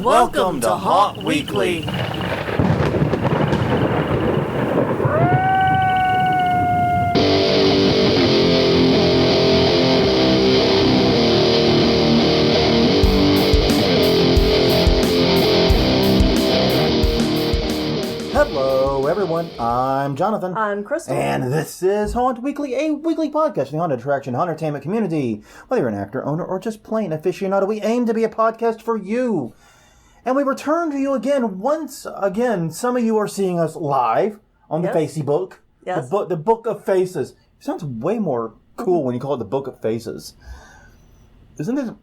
Welcome to Haunt Weekly. Hello, everyone. I'm Jonathan. I'm Crystal. And this is Haunt Weekly, a weekly podcast in the haunted attraction, haunted entertainment community. Whether you're an actor, owner, or just plain aficionado, we aim to be a podcast for you. And we return to you again, once again. Some of you are seeing us live on the Facebook. Yes. The Book of Faces. It sounds way more cool when you call it the Book of Faces. Wouldn't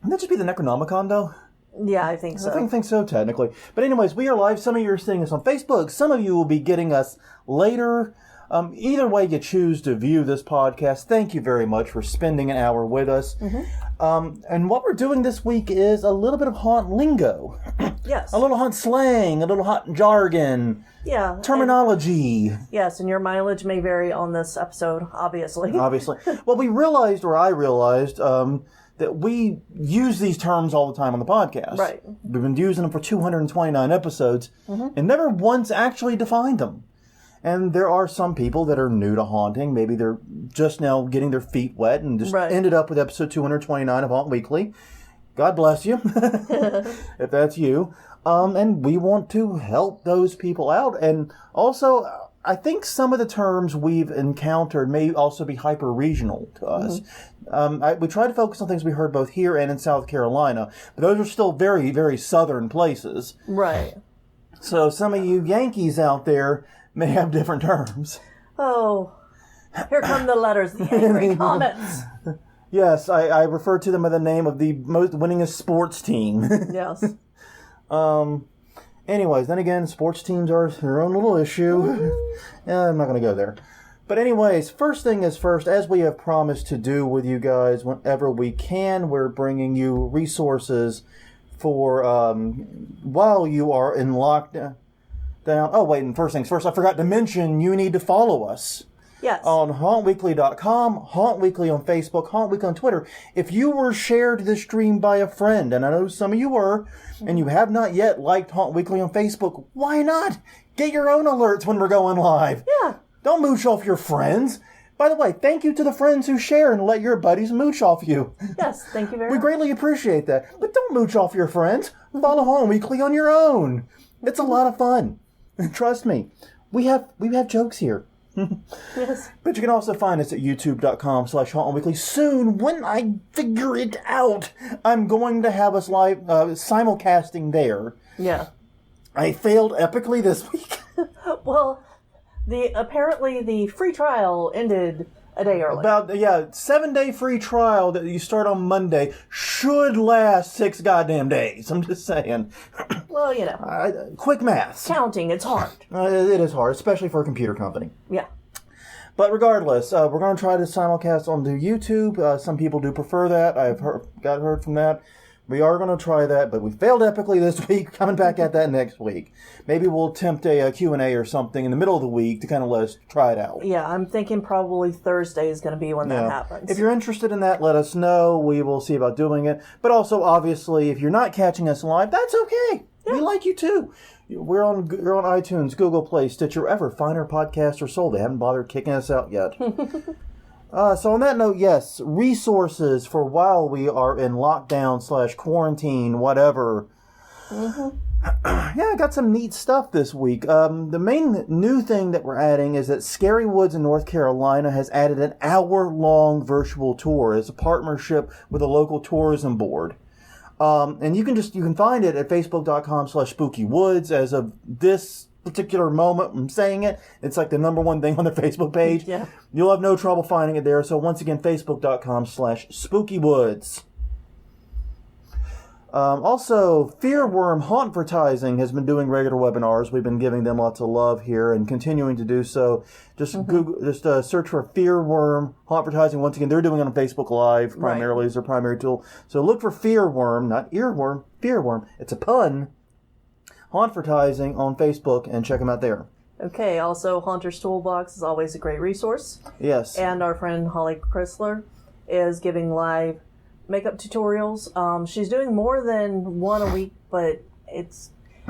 that just be the Necronomicon, though? Yeah, I think so. I think so, technically. But anyways, we are live. Some of you are seeing us on Facebook. Some of you will be getting us later. Either way you choose to view this podcast, thank you very much for spending an hour with us. Mm-hmm. And what we're doing this week is a little bit of haunt lingo. Yes. A little haunt slang, a little haunt jargon. Yeah. Terminology. Yes, and your mileage may vary on this episode, obviously. Obviously. Well, I realized, that we use these terms all the time on the podcast. Right. We've been using them for 229 episodes and never once actually defined them. And there are some people that are new to haunting. Maybe they're just now getting their feet wet and just ended up with episode 229 of Haunt Weekly. God bless you, if that's you. And we want to help those people out. And also, I think some of the terms we've encountered may also be hyper-regional to us. We try to focus on things we heard both here and in South Carolina, but those are still very, very southern places. Right. So some of you Yankees out there may have different terms. Oh, here come the letters, the angry comments. Yes, I refer to them by the name of the most winningest sports team. Yes. Anyways, then again, sports teams are their own little issue. I'm not going to go there. But anyways, first thing is first, as we have promised to do with you guys whenever we can, we're bringing you resources for while you are in lockdown. Oh, wait, and first things first, I forgot to mention you need to follow us. Yes. On hauntweekly.com, Haunt Weekly on Facebook, Haunt Weekly on Twitter. If you were shared this stream by a friend, and I know some of you were, and you have not yet liked Haunt Weekly on Facebook, why not? Get your own alerts when we're going live. Yeah. Don't mooch off your friends. By the way, thank you to the friends who share and let your buddies mooch off you. Yes, thank you very much. We greatly appreciate that. But don't mooch off your friends. Follow Haunt Weekly on your own. It's a lot of fun. Trust me. We have jokes here. Yes. But you can also find us at youtube.com/hauntweekly. Soon, when I figure it out, I'm going to have us live simulcasting there. Yeah. I failed epically this week. Well, apparently the free trial ended a day early. 7-day free trial that you start on Monday should last 6 goddamn days. I'm just saying. Well, you know. Quick math. Counting, it's hard. It is hard, especially for a computer company. Yeah. But regardless, we're going to try to simulcast onto YouTube. Some people do prefer that. I've heard from that. We are going to try that, but we failed epically this week. Coming back at that next week. Maybe we'll attempt a Q&A or something in the middle of the week to kind of let us try it out. Yeah, I'm thinking probably Thursday is going to be when that happens. If you're interested in that, let us know. We will see about doing it. But also, obviously, if you're not catching us live, that's okay. Yeah. We like you too. We're on iTunes, Google Play, Stitcher, wherever finer podcasts are sold. They haven't bothered kicking us out yet. So on that note, yes, resources for while we are in lockdown / quarantine, whatever. Yeah, I got some neat stuff this week. The main new thing that we're adding is that Scary Woods in North Carolina has added an hour-long virtual tour as a partnership with a local tourism board. And you can find it at facebook.com/spookywoods. As of this particular moment I'm saying it, it's like the #1 thing on their Facebook page. Yeah. You'll have no trouble finding it there. So once again, facebook.com/spookywoods. Also, Fearworm Hauntvertising has been doing regular webinars. We've been giving them lots of love here and continuing to do so. Just search for Fearworm Hauntvertising. Once again, they're doing it on Facebook Live primarily as their primary tool. So look for Fearworm, not earworm, Fearworm. It's a pun. Hauntvertising on Facebook and check them out there. Okay, also Haunter's Toolbox is always a great resource. Yes. And our friend Holly Chrysler is giving live makeup tutorials. She's doing more than one a week but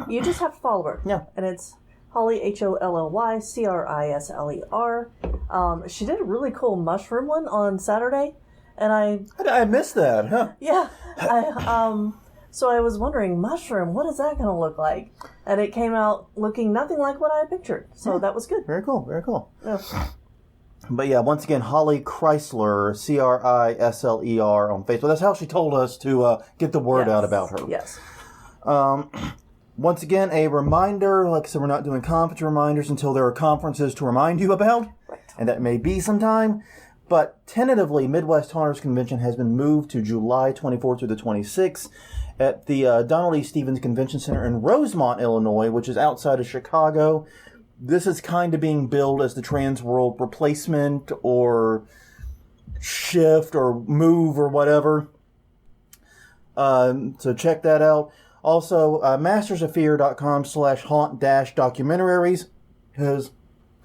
you just have to follow her. Yeah. And it's Holly, HOLLY, CRISLER. She did a really cool mushroom one on Saturday, and I missed that, huh? yeah, so I was wondering, mushroom, what is that going to look like? And it came out looking nothing like what I had pictured, so that was good. Very cool, very cool. Yeah. But yeah, once again, Holly Chrysler, CRISLER on Facebook. That's how she told us to get the word out about her. Yes. Once again, a reminder, like I said, we're not doing conference reminders until there are conferences to remind you about. Right. And that may be sometime. But tentatively, Midwest Haunters Convention has been moved to July 24th through the 26th at the Donald E. Stevens Convention Center in Rosemont, Illinois, which is outside of Chicago. This is kind of being billed as the Trans World replacement or shift or move or whatever. So check that out. Also, mastersoffear.com/haunt-documentaries has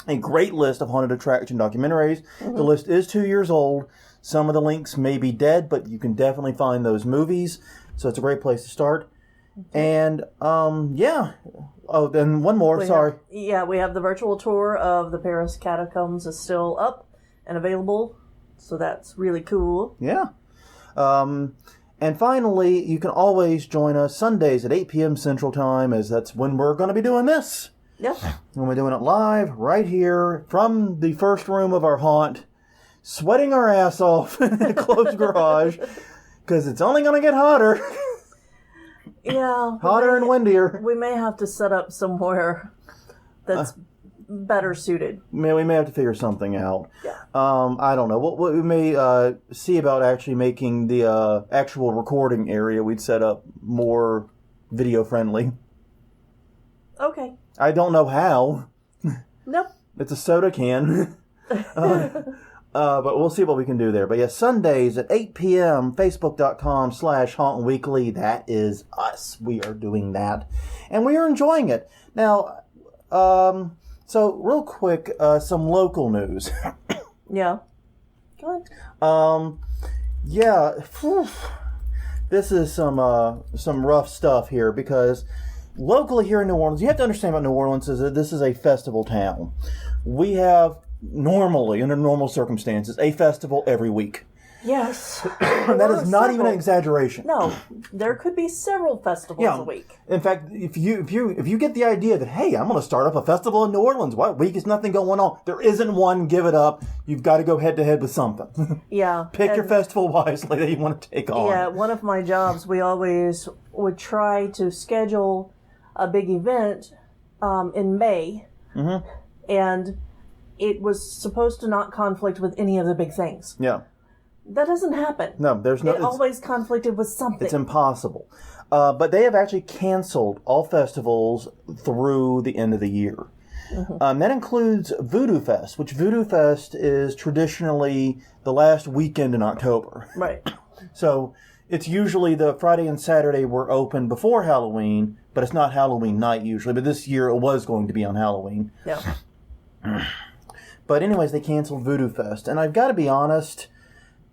a great list of haunted attraction documentaries. Mm-hmm. The list is 2 years old. Some of the links may be dead, but you can definitely find those movies. So it's a great place to start. And, yeah. Oh, then one more, we have the virtual tour of the Paris catacombs is still up and available. So that's really cool. Yeah. And finally, you can always join us Sundays at 8 p.m. Central Time, as that's when we're going to be doing this. Yeah. And we're doing it live right here from the first room of our haunt, sweating our ass off in a closed garage, because it's only going to get hotter. Yeah. Hotter and windier. We may have to set up somewhere that's better suited. We may have to figure something out. Yeah. I don't know. What we may see about actually making the actual recording area we'd set up more video friendly. Okay. I don't know how. Nope. It's a soda can. But we'll see what we can do there. But yeah, Sundays at 8 p.m., facebook.com/hauntweekly. That is us. We are doing that. And we are enjoying it. Now, so real quick, some local news. Yeah. Go ahead. Yeah. Whew. This is some rough stuff here, because locally here in New Orleans, you have to understand about New Orleans is that this is a festival town. We have normally, under normal circumstances, a festival every week. Yes. That is not even an exaggeration. No, there could be several festivals a week. In fact, if you get the idea that, hey, I'm going to start up a festival in New Orleans, what week is nothing going on? There isn't one. Give it up. You've got to go head to head with something. Yeah. Pick your festival wisely that you want to take on. Yeah, one of my jobs, we always would try to schedule a big event in May, and it was supposed to not conflict with any of the big things. Yeah. That doesn't happen. No, there's no. It always conflicted with something. It's impossible. But they have actually canceled all festivals through the end of the year. That includes Voodoo Fest, which Voodoo Fest is traditionally the last weekend in October. Right. So it's usually the Friday and Saturday were open before Halloween, but it's not Halloween night usually. But this year it was going to be on Halloween. Yeah. But anyways, they canceled Voodoo Fest. And I've got to be honest,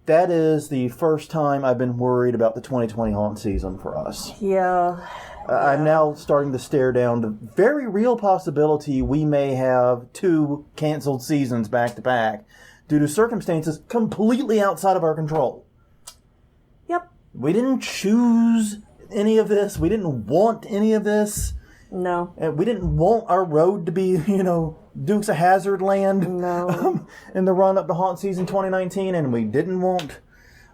that is the first time I've been worried about the 2020 haunt season for us. Yeah. I'm now starting to stare down the very real possibility we may have 2 canceled seasons back to back due to circumstances completely outside of our control. Yep. We didn't choose any of this. We didn't want any of this. No. And we didn't want our road to be, Dukes of Hazzard land. No. In the run up to haunt season 2019, and we didn't want,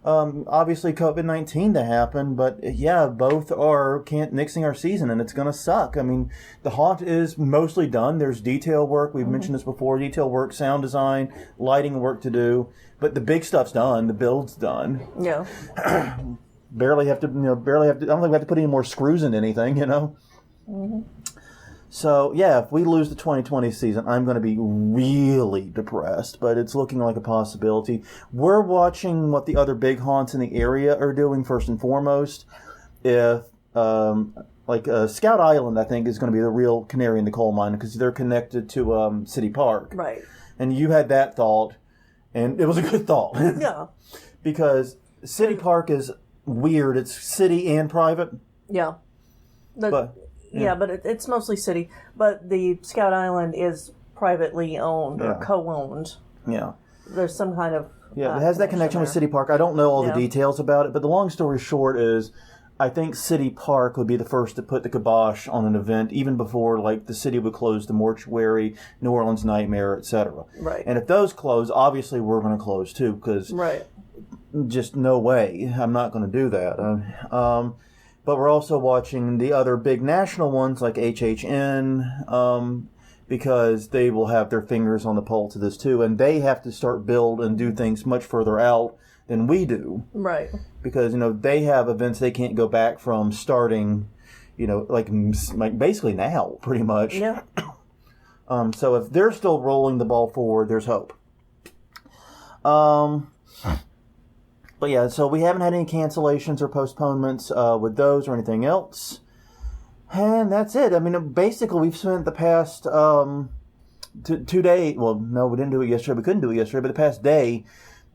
obviously, COVID-19 to happen. But yeah, both are nixing our season, and it's going to suck. I mean, the haunt is mostly done. There's detail work. We've mentioned this before: detail work, sound design, lighting work to do. But the big stuff's done. The build's done. Yeah. Barely have to. I don't think we have to put any more screws in anything. So, yeah, if we lose the 2020 season, I'm going to be really depressed, but it's looking like a possibility. We're watching what the other big haunts in the area are doing first and foremost. If, Scout Island, I think, is going to be the real canary in the coal mine because they're connected to City Park. Right. And you had that thought, and it was a good thought. Yeah. Because City Park is weird. It's city and private. Yeah. But it's mostly city. But the Scout Island is privately owned or co-owned. Yeah. There's some kind of it has that connection with City Park. I don't know all the details about it, but the long story short is, I think City Park would be the first to put the kibosh on an event, even before like the city would close the Mortuary, New Orleans Nightmare, etc. Right. And if those close, obviously we're going to close too, because just no way, I'm not going to do that. But we're also watching the other big national ones like HHN, because they will have their fingers on the pulse of this too, and they have to start build and do things much further out than we do. Right. Because, they have events they can't go back from starting, like basically now, pretty much. Yeah. So if they're still rolling the ball forward, there's hope. But yeah, so we haven't had any cancellations or postponements with those or anything else. And that's it. I mean, basically, we've spent the past 2 days. Well, no, we didn't do it yesterday. We couldn't do it yesterday, but the past day,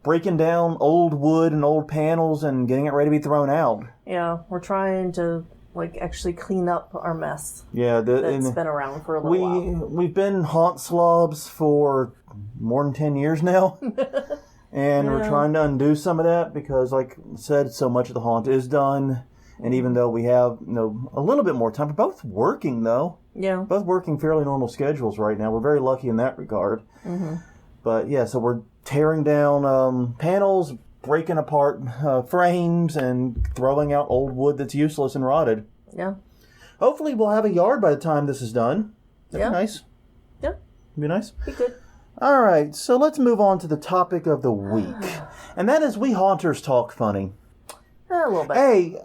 breaking down old wood and old panels and getting it ready to be thrown out. Yeah, we're trying to actually clean up our mess. Yeah, that's been around for a little while. We've been haunt slobs for more than 10 years now. And we're trying to undo some of that because, like I said, so much of the haunt is done. And even though we have, a little bit more time, we're both working, though. Yeah. Both working fairly normal schedules right now. We're very lucky in that regard. Mm-hmm. But, yeah, so we're tearing down panels, breaking apart frames, and throwing out old wood that's useless and rotted. Yeah. Hopefully we'll have a yard by the time this is done. That'd be nice. Yeah. Be nice. Be good. All right, so let's move on to the topic of the week. And that is We Haunters Talk Funny. A little bit. Hey,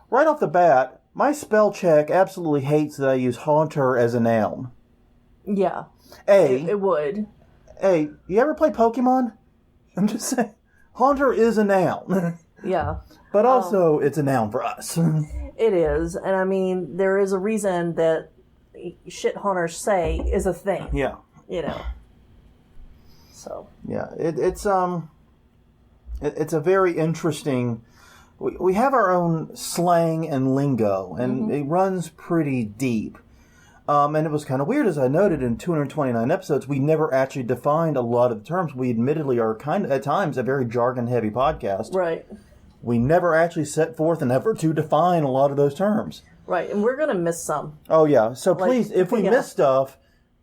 right off the bat, my spell check absolutely hates that I use haunter as a noun. Yeah. It would. Hey, you ever play Pokemon? I'm just saying. Haunter is a noun. Yeah. But also, it's a noun for us. It is. And I mean, there is a reason that shit haunters say is a thing. Yeah. So. Yeah, it's a very interesting... We have our own slang and lingo, and it runs pretty deep. And it was kind of weird, as I noted, in 229 episodes, we never actually defined a lot of the terms. We admittedly are kind of, at times, a very jargon-heavy podcast. Right. We never actually set forth an effort to define a lot of those terms. Right, and we're going to miss some. Oh, yeah. So please, if we miss stuff,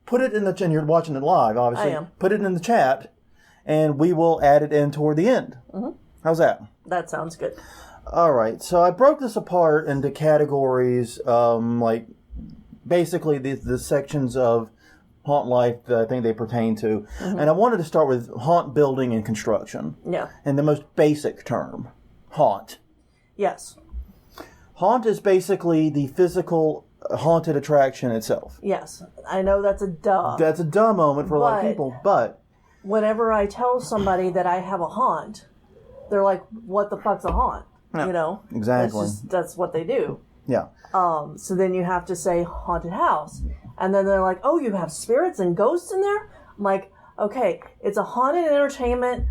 put it in the... And you're watching it live, obviously. I am. Put it in the chat, and we will add it in toward the end. Mm-hmm. How's that? That sounds good. All right. So I broke this apart into categories, basically the sections of haunt life that I think they pertain to. Mm-hmm. And I wanted to start with haunt building and construction. Yeah. And the most basic term, haunt. Yes. Haunt is basically the physical haunted attraction itself. Yes. I know that's a duh. That's a duh moment for a lot of people, but... Whenever I tell somebody that I have a haunt, they're like, what the fuck's a haunt? Yeah, exactly. That's what they do. Yeah. So then you have to say haunted house. And then they're like, oh, you have spirits and ghosts in there? I'm like, okay, it's a haunted entertainment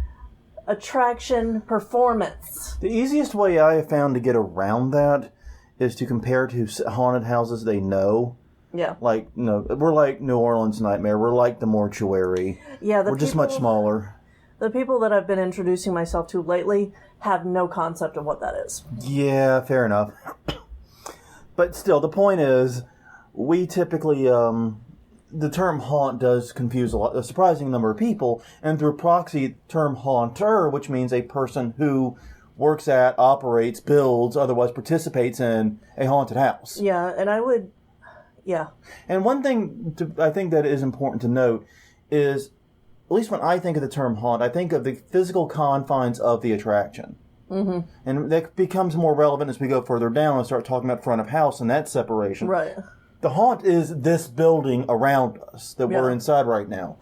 attraction performance. The easiest way I have found to get around that is to compare to haunted houses they know. Yeah. Like, we're like New Orleans Nightmare. We're like the Mortuary. Yeah. We're just much smaller. The people that I've been introducing myself to lately have no concept of what that is. Yeah, fair enough. But still, the point is, we typically, the term haunt does confuse a surprising number of people, and through proxy, the term haunter, which means a person who works at, operates, builds, otherwise participates in a haunted house. Yeah, and I would, yeah. And one thing I think that is important to note is, at least when I think of the term haunt, I think of the physical confines of the attraction. Mm-hmm. And that becomes more relevant as we go further down and start talking about front of house and that separation. Right. The haunt is this building around us that we're inside right now.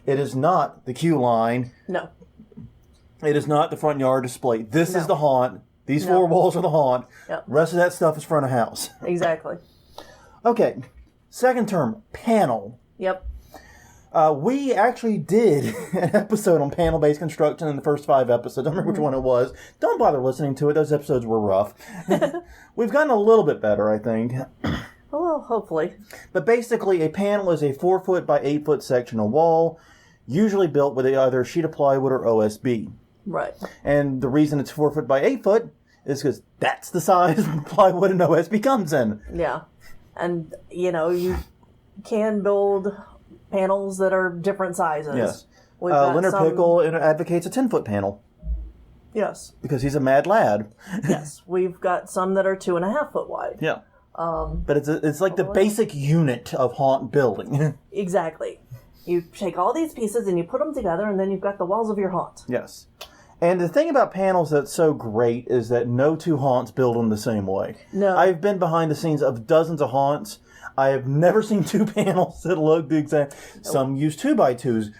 It is not the queue line. No. It is not the front yard display. This is the haunt. These four walls are the haunt. Yep. Rest of that stuff is front of house. Exactly. Okay. Second term, panel. Yep. We actually did an episode on panel-based construction in the first 5 episodes. I don't remember which one it was. Don't bother listening to it. Those episodes were rough. We've gotten a little bit better, I think. Oh, well, hopefully. But basically, a panel is a 4-foot by 8-foot section of wall, usually built with either a sheet of plywood or OSB. Right. And the reason it's 4 foot by 8 foot is because that's the size plywood and OSB comes in. Yeah. And, you can build panels that are different sizes. Yes. We've got Leonard some- Pickle advocates a 10-foot panel Yes. because he's a mad lad. Yes. We've got some that are 2.5 foot wide. Yeah. But it's like the basic unit of haunt building. Exactly. You take all these pieces and you put them together, and then you've got the walls of your haunt. Yes. And the thing about panels that's so great is that no two haunts build them the same way. No. I've been behind the scenes of dozens of haunts. I have never seen two panels that look the exact. Some use 2x2s.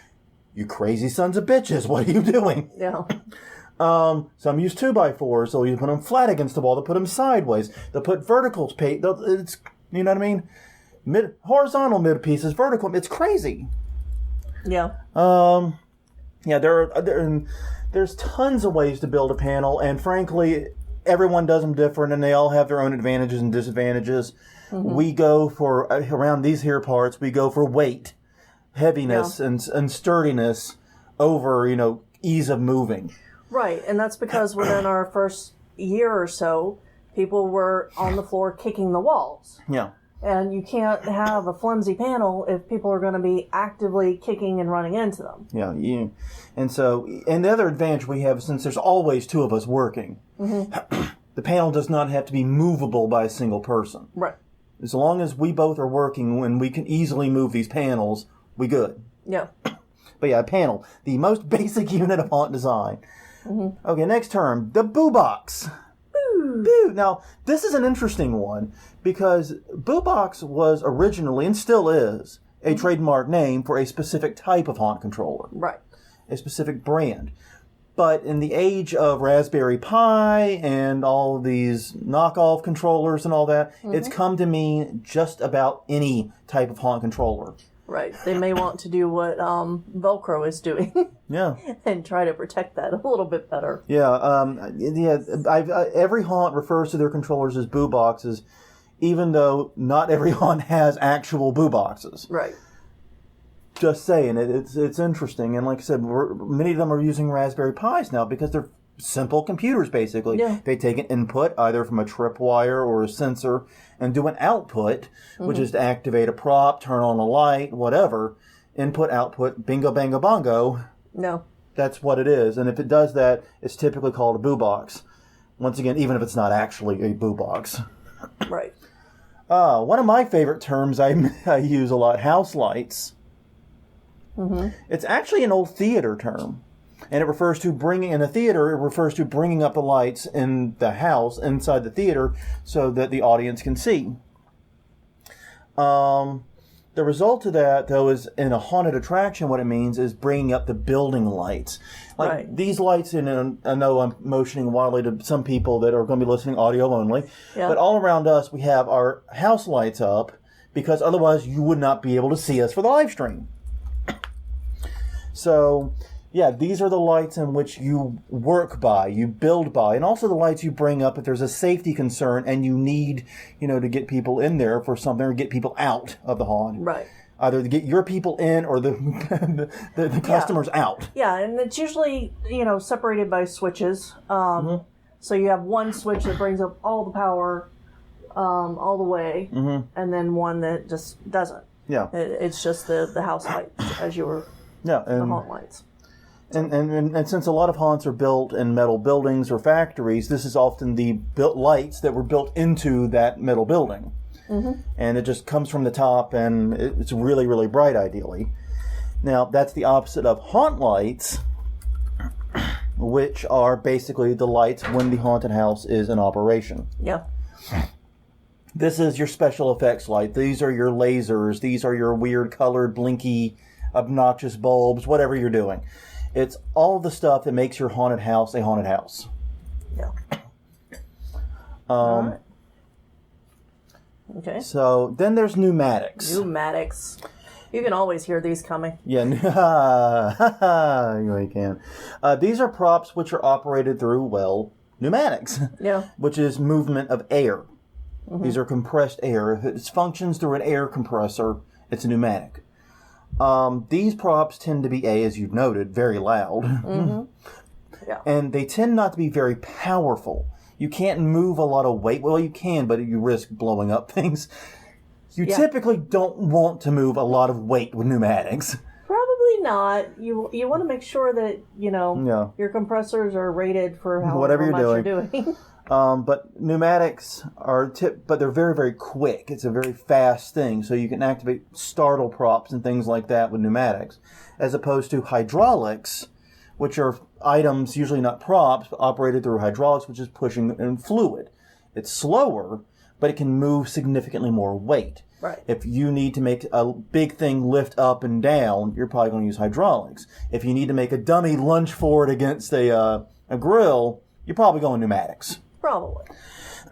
You crazy sons of bitches! What are you doing? Yeah. Some use 2x4s. So you put them flat against the wall. They put them sideways. They'll put verticals. It's, you know what I mean? Horizontal mid pieces, vertical. It's crazy. Yeah. Yeah. There's tons of ways to build a panel, and frankly, everyone does them different, and they all have their own advantages and disadvantages. Mm-hmm. We go for, around these here parts, we go for weight, heaviness, and sturdiness over, ease of moving. Right, and that's because within our first year or so, people were on the floor kicking the walls. Yeah. And you can't have a flimsy panel if people are going to be actively kicking and running into them. Yeah. And the other advantage we have, since there's always two of us working, the panel does not have to be movable by a single person. Right. As long as we both are working and we can easily move these panels, we good. Yeah. But yeah, a panel, the most basic unit of haunt design. Mm-hmm. Okay, next term, the boo box. Boo. Now, this is an interesting one because boo box was originally, and still is, a trademark name for a specific type of haunt controller. Right. A specific brand. But in the age of Raspberry Pi and all of these knockoff controllers and all that, it's come to mean just about any type of haunt controller. Right. They may want to do what Velcro is doing. Yeah. And try to protect that a little bit better. Yeah. Every haunt refers to their controllers as boo boxes, even though not every haunt has actual boo boxes. Right. Just saying, it's interesting. And like I said, many of them are using Raspberry Pis now because they're simple computers, basically. Yeah. They take an input, either from a tripwire or a sensor, and do an output, which is to activate a prop, turn on a light, whatever. Input, output, bingo, bango, bongo. No. That's what it is. And if it does that, it's typically called a boo box. Once again, even if it's not actually a boo box. Right. One of my favorite terms I use a lot, house lights. Mm-hmm. It's actually an old theater term. And it refers to bringing up the lights in the house, inside the theater, so that the audience can see. The result of that, though, is in a haunted attraction, what it means is bringing up the building lights. Like right. These lights, and I know I'm motioning wildly to some people that are going to be listening audio only, but all around us we have our house lights up because otherwise you would not be able to see us for the live stream. So, yeah, these are the lights in which you work by, you build by, and also the lights you bring up if there's a safety concern and you need, to get people in there for something or get people out of the haunt. Right. Either to get your people in or the customers out. Yeah, and it's usually, separated by switches. So you have one switch that brings up all the power all the way, and then one that just doesn't. Yeah. It's just the house lights, as you were, the haunt lights. And since a lot of haunts are built in metal buildings or factories, this is often the lights that were built into that metal building. Mm-hmm. And it just comes from the top, and it's really, really bright, ideally. Now, that's the opposite of haunt lights, which are basically the lights when the haunted house is in operation. Yeah. This is your special effects light. These are your lasers. These are your weird colored, blinky, obnoxious bulbs, whatever you're doing. It's all the stuff that makes your haunted house a haunted house. Yeah. All right. Okay. So then there's pneumatics. Pneumatics. You can always hear these coming. Yeah, you can. These are props which are operated through, pneumatics. Yeah. Which is movement of air. These are compressed air. If it functions through an air compressor, it's a pneumatic. These props tend to be, as you've noted, very loud. Yeah. And they tend not to be very powerful. You can't move a lot of weight. Well, you can, but you risk blowing up things. You typically don't want to move a lot of weight with pneumatics. Probably not. You want to make sure that, your compressors are rated for however much you're doing. But pneumatics but they're very, very quick. It's a very fast thing. So you can activate startle props and things like that with pneumatics, as opposed to hydraulics, which are items, usually not props, but operated through hydraulics, which is pushing in fluid. It's slower, but it can move significantly more weight. Right. If you need to make a big thing lift up and down, you're probably going to use hydraulics. If you need to make a dummy lunge forward against a grill, you're probably going pneumatics. Probably.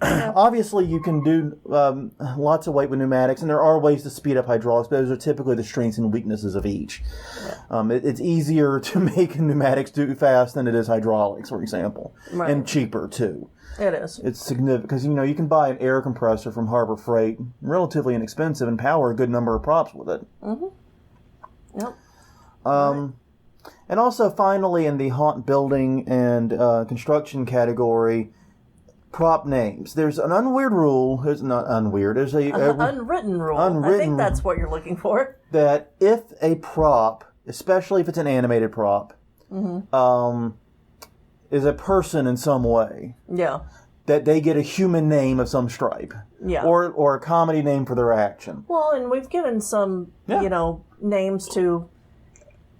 Obviously, you can do lots of weight with pneumatics, and there are ways to speed up hydraulics, but those are typically the strengths and weaknesses of each. Yeah. It's easier to make pneumatics do fast than it is hydraulics, for example, and cheaper, too. It is. It's significant, because, you can buy an air compressor from Harbor Freight, relatively inexpensive, and power a good number of props with it. Yep. And also, finally, in the haunt building and construction category, prop names. There's an unweird rule. It's not unweird. There's a unwritten rule. I think that's what you're looking for. That if a prop, especially if it's an animated prop, is a person in some way, that they get a human name of some stripe, or a comedy name for their action. Well, and we've given some, names to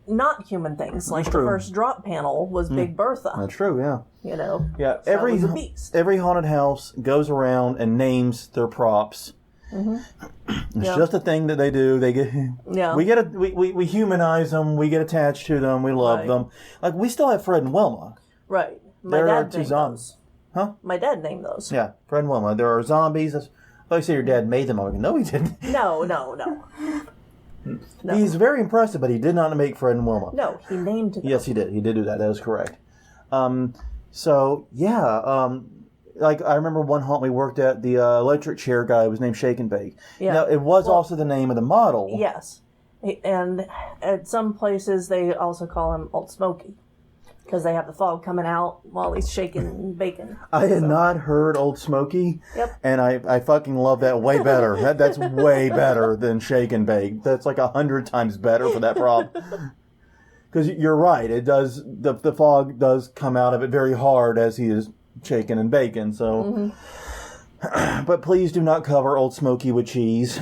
not human things. Like the first drop panel was Big Bertha. That's true. Yeah. So every it was a beast. Every haunted house goes around and names their props. It's just a thing that they do. They get we humanize them. We get attached to them. We love them. Like, we still have Fred and Wilma. Right. My dad named those. Huh? My dad named those. Yeah, Fred and Wilma. There are zombies. I thought you said your dad made them. I'm like, no, he didn't. No. He's very impressive, but he did not make Fred and Wilma. No, he named them. Yes, he did. He did do that. That is correct. Like, I remember one haunt we worked at, the electric chair guy was named Shake and Bake. Yeah. Now, it was also the name of the model. Yes. And at some places, they also call him Old Smoky, because they have the fog coming out while he's shaking and baking. I had not heard Old Smoky. Yep. And I fucking love that way better. That's way better than Shake and Bake. That's like 100 times better for that prop. Because you're right, it does. The fog does come out of it very hard as he is shaking and baking. So, but please do not cover Old Smoky with cheese.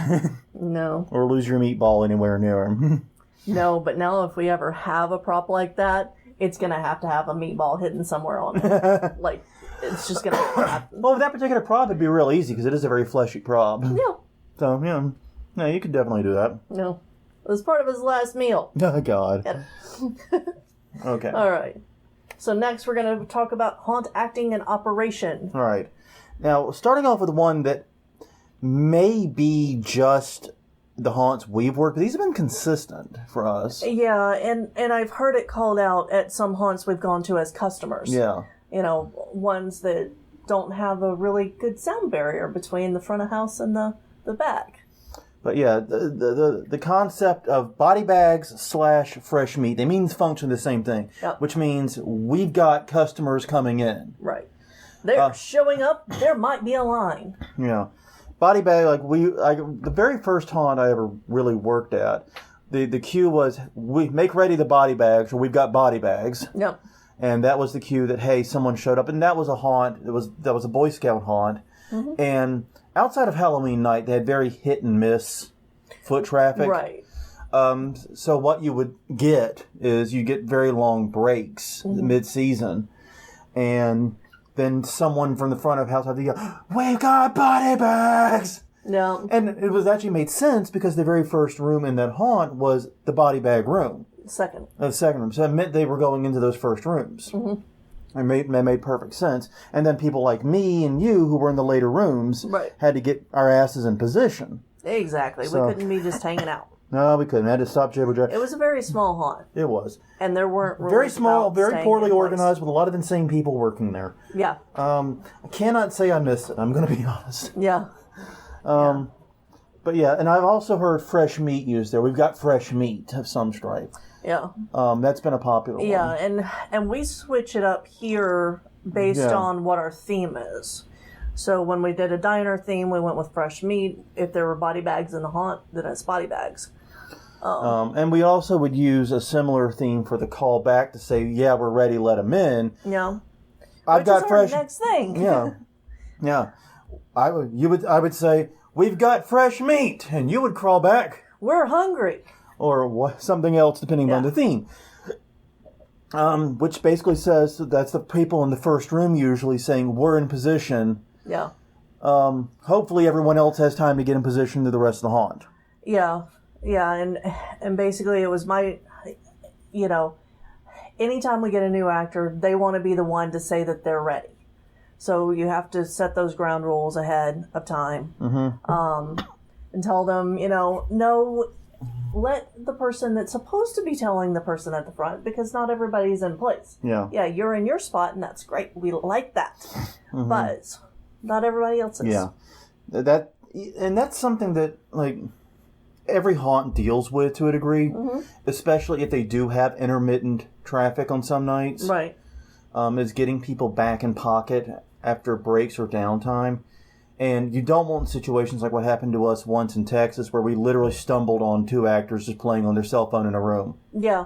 No. Or lose your meatball anywhere near him. No, but now if we ever have a prop like that, it's gonna have to have a meatball hidden somewhere on it. Like, it's just gonna happen. Well, with that particular prop, it'd be real easy because it is a very fleshy prop. Yeah. So no, you could definitely do that. No. It was part of his last meal. Oh, God. Okay. All right. So next we're going to talk about haunt acting and operation. All right. Now, starting off with one that may be just the haunts we've worked with. These have been consistent for us. Yeah, and I've heard it called out at some haunts we've gone to as customers. Yeah. Ones that don't have a really good sound barrier between the front of house and the back. But yeah, the concept of body bags / fresh meat, they mean function the same thing. Yep. Which means we've got customers coming in. Right. They're showing up. There might be a line. Yeah. Body bag, the very first haunt I ever really worked at, the cue was, we make ready the body bags, or we've got body bags. Yep. And that was the cue that, hey, someone showed up. And that was a haunt. That was a Boy Scout haunt. Mm-hmm. And outside of Halloween night, they had very hit and miss foot traffic. Right. So what you would get is you get very long breaks mid-season. And then someone from the front of house had to go, we've got body bags! No. And it was actually made sense because the very first room in that haunt was the body bag room. Second. The second room. So it meant they were going into those first rooms. Mm-hmm. It made perfect sense. And then people like me and you, who were in the later rooms, had to get our asses in position. Exactly. So, we couldn't be just hanging out. No, we couldn't. I had to stop jibber. It was a very small haunt. It was. And there weren't rules Very small, about very staying poorly in place. organized, with a lot of insane people working there. Yeah. I cannot say I missed it. I'm going to be honest. Yeah. But yeah, and I've also heard fresh meat used there. We've got fresh meat of some stripe. Yeah. That's been a popular one. Yeah, and we switch it up here based Yeah. on what our theme is. So when we did a diner theme, we went with fresh meat. If there were body bags in the haunt, then it's body bags. And we also would use a similar theme for the call back to say, yeah, we're ready, let them in. Yeah. I've Which got is fresh. our next thing. Yeah. Yeah. I would say, we've got fresh meat, and you would crawl back. We're hungry. Or something else, depending on the theme. Which basically says that's the people in the first room usually saying, we're in position. Yeah. Hopefully everyone else has time to get in position to the rest of the haunt. Yeah. Yeah, and basically it was my, anytime we get a new actor, they want to be the one to say that they're ready. So you have to set those ground rules ahead of time. Mm-hmm. And tell them, no, let the person that's supposed to be telling the person at the front, because not everybody's in place. Yeah. Yeah, you're in your spot, and that's great. We like that. Mm-hmm. But not everybody else is. Yeah. That's something that, like, every haunt deals with to a degree, especially if they do have intermittent traffic on some nights. Right. Is getting people back in pocket after breaks or downtime. And you don't want situations like what happened to us once in Texas, where we literally stumbled on 2 actors just playing on their cell phone in a room. Yeah.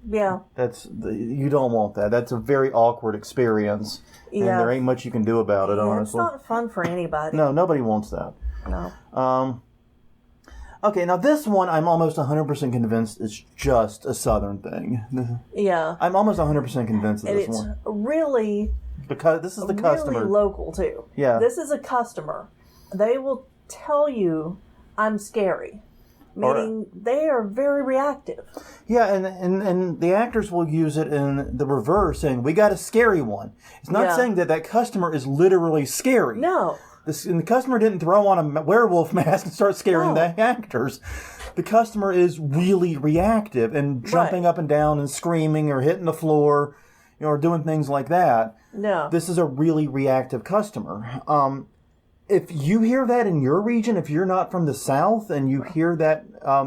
Yeah. You don't want that. That's a very awkward experience. Yeah. And there ain't much you can do about it, honestly. It's not fun for anybody. No, nobody wants that. No. Okay, now this one I'm almost 100% convinced is just a Southern thing. Yeah. I'm almost 100% convinced of And this it's one. really, Because this is the customer. really local, too. Yeah. This is a customer. They will tell you, I'm scary. Meaning they are very reactive. Yeah, and the actors will use it in the reverse, saying, we got a scary one. It's not saying that customer is literally scary. No. And the customer didn't throw on a werewolf mask and start scaring the actors. The customer is really reactive and jumping up and down and screaming or hitting the floor, or doing things like that. No. This is a really reactive customer. If you hear that in your region, if you're not from the South and you hear that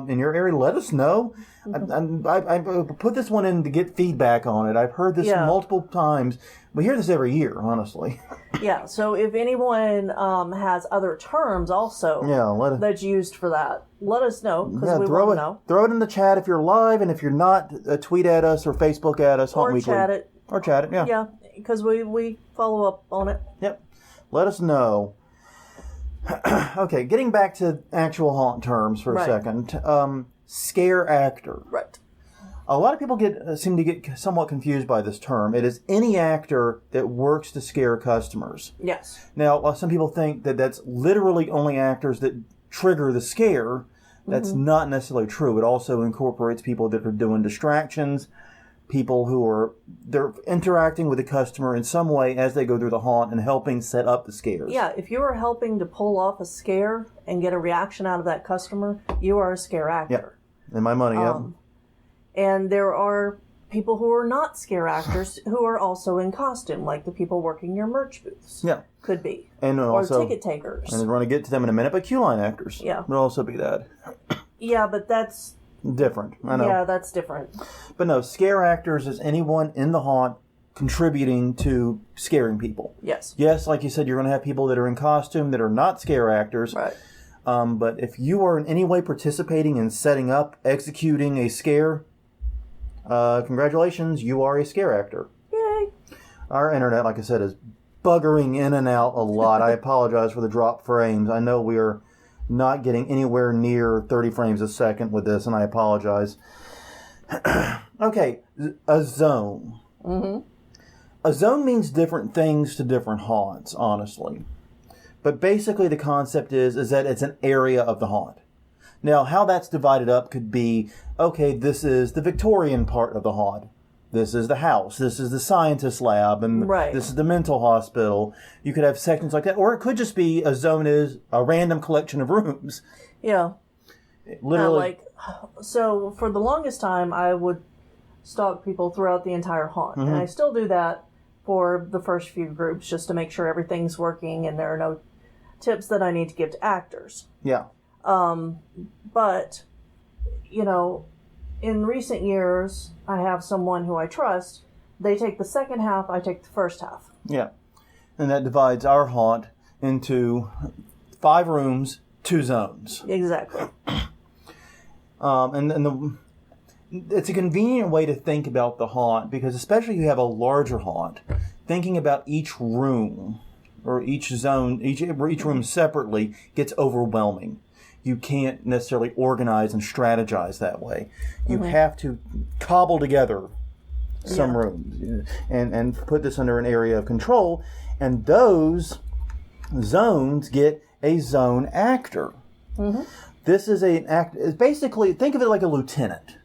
in your area, let us know. I put this one in to get feedback on it. I've heard this multiple times. We hear this every year, honestly. Yeah, so if anyone has other terms also that's used for that, let us know, because we want to know. Throw it in the chat if you're live, and if you're not, tweet at us or Facebook at us. Or chat it. Or chat it, yeah. Yeah, because we follow up on it. Yep. Let us know. Okay, getting back to actual haunt terms for a second. Scare actor. Right. A lot of people seem to get somewhat confused by this term. It is any actor that works to scare customers. Yes. Now, some people think that that's literally only actors that trigger the scare. That's not necessarily true. It also incorporates people that are doing distractions, people who they're interacting with the customer in some way as they go through the haunt and helping set up the scares. Yeah, if you are helping to pull off a scare and get a reaction out of that customer, you are a scare actor. Yep. And my money, And there are people who are not scare actors who are also in costume, like the people working your merch booths. Yeah. Could be. And also, or ticket takers. And we're going to get to them in a minute, but queue-line actors would also be that. Yeah, but that's different. I know. Yeah, that's different. But no, scare actors is anyone in the haunt contributing to scaring people. Yes. Yes, like you said, you're going to have people that are in costume that are not scare actors. Right. But if you are in any way participating in setting up, executing a scare, congratulations, you are a scare actor. Yay. Our internet, like I said, is buggering in and out a lot. I apologize for the drop frames. I know we are not getting anywhere near 30 frames a second with this, and I apologize. Okay, a zone. Mm-hmm. A zone means different things to different haunts, honestly. But basically the concept is that it's an area of the haunt. Now, how that's divided up could be, okay, this is the Victorian part of the haunt. This is the house. This is the scientist lab. And this is the mental hospital. You could have sections like that. Or it could just be a zone is a random collection of rooms. Yeah. Literally. So for the longest time, I would stalk people throughout the entire haunt. And I still do that for the first few groups just to make sure everything's working and there are no tips that I need to give to actors. Yeah. But, in recent years, I have someone who I trust. They take the second half, I take the first half. Yeah. And that divides our haunt into 5 rooms, 2 zones. Exactly. It's a convenient way to think about the haunt, because especially if you have a larger haunt, thinking about each room or each zone, each room separately gets overwhelming. You can't necessarily organize and strategize that way. You have to cobble together some rooms and put this under an area of control, and those zones get a zone actor. This is an act. Basically, think of it like a lieutenant.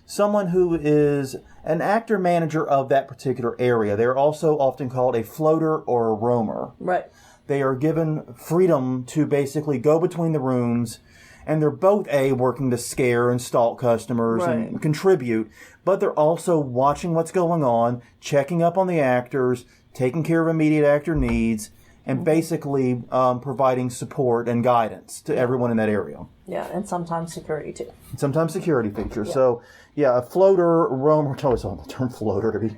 Someone who is an actor manager of that particular area. They're also often called a floater or a roamer. Right. They are given freedom to basically go between the rooms, and they're both working to scare and stalk customers and contribute, but they're also watching what's going on, checking up on the actors, taking care of immediate actor needs, and basically providing support and guidance to everyone in that area. Yeah, and sometimes security too. Sometimes security features. Yeah. So, yeah, a floater, roamer, it's always on the term floater to be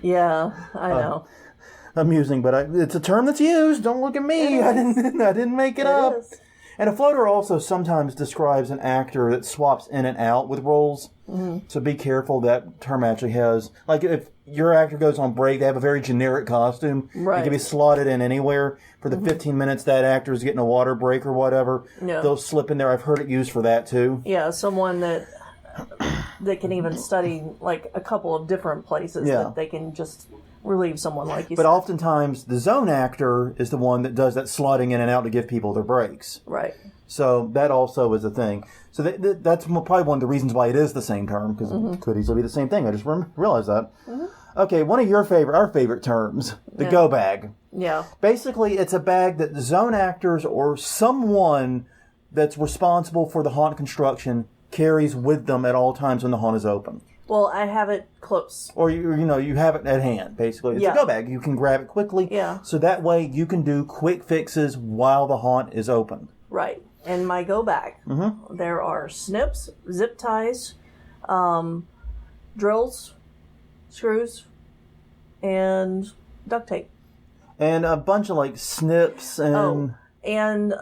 Yeah, I know. Amusing, but it's a term that's used. Don't look at me. I didn't make it up. Is. And a floater also sometimes describes an actor that swaps in and out with roles. So be careful. That term actually has, like, if your actor goes on break, they have a very generic costume. Right. It can be slotted in anywhere. For the 15 minutes that actor is getting a water break or whatever, they'll slip in there. I've heard it used for that too. Yeah, someone that can even study like a couple of different places that they can just relieve someone, like you said. But oftentimes the zone actor is the one that does that slotting in and out to give people their breaks. Right. So that also is a thing. So that's probably one of the reasons why it is the same term, because it could easily be the same thing. I just realized that. Okay, one of our favorite terms, the go bag. Yeah. Basically, it's a bag that the zone actors or someone that's responsible for the haunt construction carries with them at all times when the haunt is open. Well, I have it close. Or you have it at hand, basically. It's a go bag. You can grab it quickly. Yeah. So that way you can do quick fixes while the haunt is open. Right. In my go bag, there are snips, zip ties, drills, screws, and duct tape. And a bunch of like snips and... And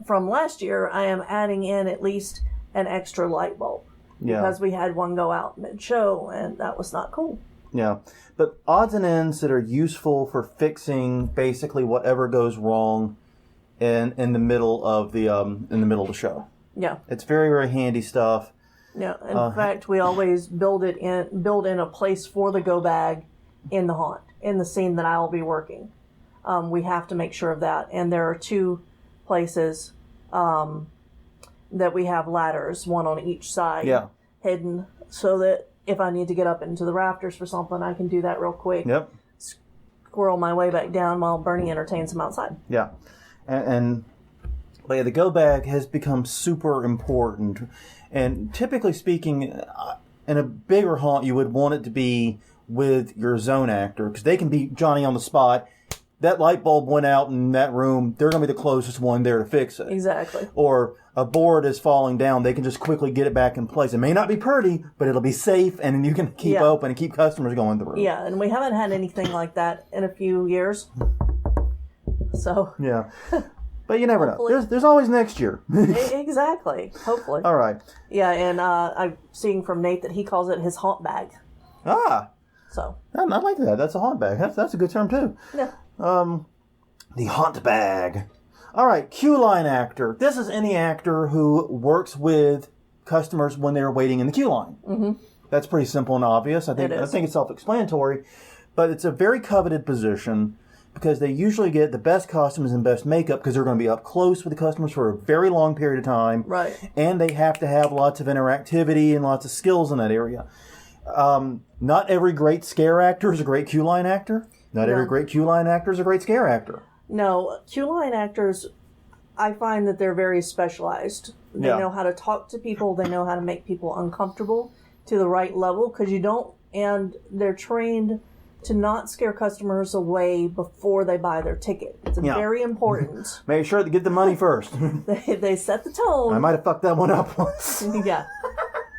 from last year, I am adding in at least an extra light bulb. Yeah. Because we had one go out mid-show, and that was not cool. Yeah. But odds and ends that are useful for fixing basically whatever goes wrong in the middle of the show. Yeah. It's very, very handy stuff. Yeah. In fact, we always build in a place for the go bag in the haunt, in the scene that I'll be working. We have to make sure of that. And there are 2 places that we have ladders, one on each side, hidden, so that if I need to get up into the rafters for something, I can do that real quick. Yep. Squirrel my way back down while Bernie entertains them outside. Yeah. And the go bag has become super important. And typically speaking, in a bigger haunt, you would want it to be with your zone actor, because they can be Johnny on the spot. That light bulb went out in that room. They're going to be the closest one there to fix it. Exactly. Or a board is falling down. They can just quickly get it back in place. It may not be pretty, but it'll be safe, and you can keep open and keep customers going through. Yeah, and we haven't had anything like that in a few years. So. Yeah. But you never know. There's always next year. Exactly. Hopefully. All right. Yeah, and I'm seeing from Nate that he calls it his haunt bag. Ah. So. I like that. That's a haunt bag. That's a good term, too. Yeah. The haunt bag. All right, queue line actor. This is any actor who works with customers when they're waiting in the queue line. Mm-hmm. That's pretty simple and obvious. I think it's self-explanatory, but it's a very coveted position because they usually get the best costumes and best makeup because they're going to be up close with the customers for a very long period of time. Right. And they have to have lots of interactivity and lots of skills in that area. Not every great scare actor is a great queue line actor. Not every great queue line actor is a great scare actor. No, queue line actors I find that they're very specialized. They Yeah. know how to talk to people. They know how to make people uncomfortable to the right level, because you don't, and they're trained to not scare customers away before they buy their ticket. It's very important. Make sure to get the money first. They set the tone. I might have fucked that one up once. Yeah.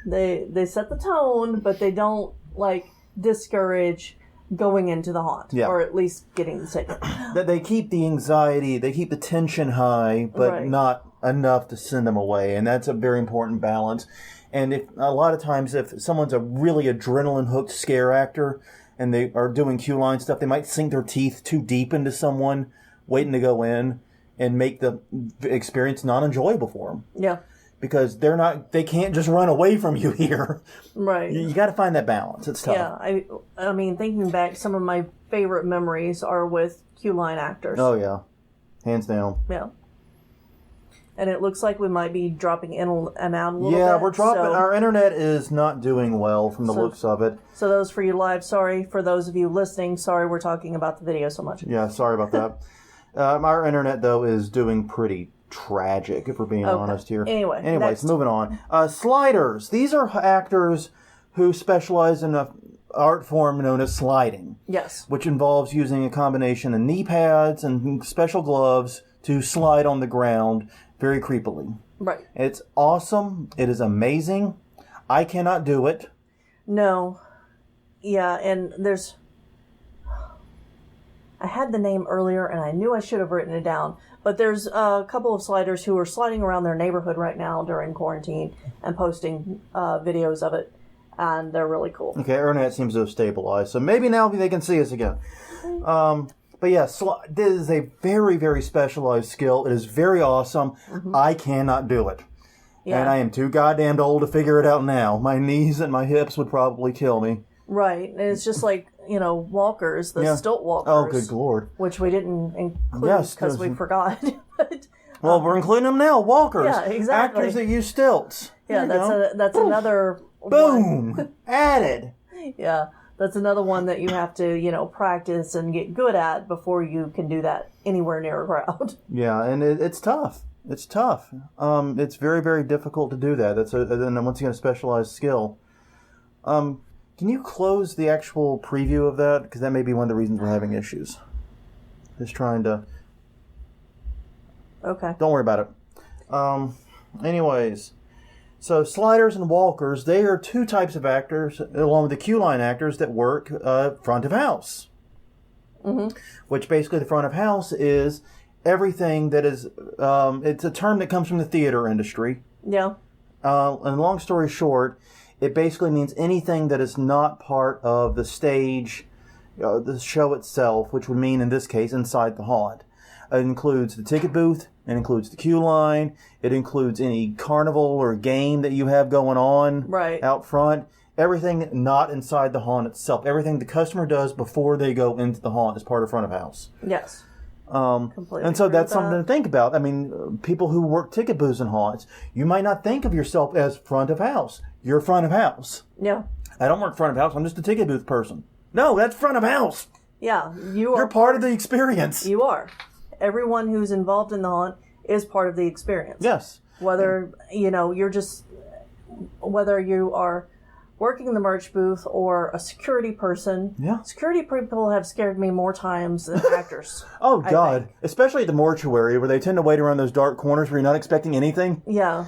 They set the tone, but they don't, like, discourage going into the haunt. Yeah. Or at least getting the ticket. That they keep the anxiety, they keep the tension high, but Right. not enough to send them away. And that's a very important balance. And if a lot of times, if someone's a really adrenaline hooked scare actor and they are doing queue line stuff, they might sink their teeth too deep into someone waiting to go in and make the experience non enjoyable for them. Yeah. Because they can't just run away from you here. Right. You got to find that balance. It's tough. Yeah. I mean, thinking back, some of my favorite memories are with queue line actors. Oh, yeah. Hands down. Yeah. And it looks like we might be dropping in and out a little bit. Yeah, we're dropping. So, Our internet is not doing well from the looks of it. so those for you live, sorry. For those of you listening, sorry we're talking about the video so much. Yeah, sorry about that. Our internet, though, is doing pretty tragic, if we're being honest here. Anyways, Anyways, moving on. Sliders. These are actors who specialize in an art form known as sliding, Yes. which involves using a combination of knee pads and special gloves to slide on the ground very creepily. Right. It's awesome. It is amazing. I cannot do it. No. Yeah, and there's... I had the name earlier, and I knew I should have written it down. But there's a couple of sliders who are sliding around their neighborhood right now during quarantine and posting videos of it. And they're really cool. Okay, our internet seems to have stabilized, so maybe now they can see us again. But yeah, this is a very, very specialized skill. It is very awesome. I cannot do it. Yeah. And I am too goddamn old to figure it out now. My knees and my hips would probably kill me. Right. And it's just like, walkers, the stilt walkers. Oh, good lord. Which we didn't include Yes, because we 'cause- forgot. But, Well, we're including them now. Walkers. Yeah, exactly. Actors that use stilts. yeah, There you go. that's another one. Boom! Added. Yeah, that's another one that you have to, practice and get good at before you can do that anywhere near a crowd. Yeah, and it's tough. It's tough. It's very, very difficult to do that. That's once again a specialized skill. Can you close the actual preview of that? Because that may be one of the reasons we're having issues. Just trying to... Okay. Don't worry about it. Anyways, so sliders and walkers, they are two types of actors, along with the queue line actors, that work front of house. Mm-hmm. Which basically the front of house is everything that is... it's a term that comes from the theater industry. Yeah. And long story short, it basically means anything that is not part of the stage, the show itself, which would mean, in this case, inside the haunt. It includes the ticket booth, it includes the queue line, it includes any carnival or game that you have going on out front. Everything not inside the haunt itself. Everything the customer does before they go into the haunt is part of front of house. Yes. And so that's something to think about. I mean, people who work ticket booths and haunts, you might not think of yourself as front of house. You're front of house. Yeah. I don't work front of house. I'm just a ticket booth person. No, that's front of house. Yeah. You're part of the experience. You are. Everyone who's involved in the haunt is part of the experience. Yes. Whether, whether you are working in the merch booth or a security person. Yeah. Security people have scared me more times than actors. Oh, God. Especially at the mortuary, where they tend to wait around those dark corners where you're not expecting anything. Yeah.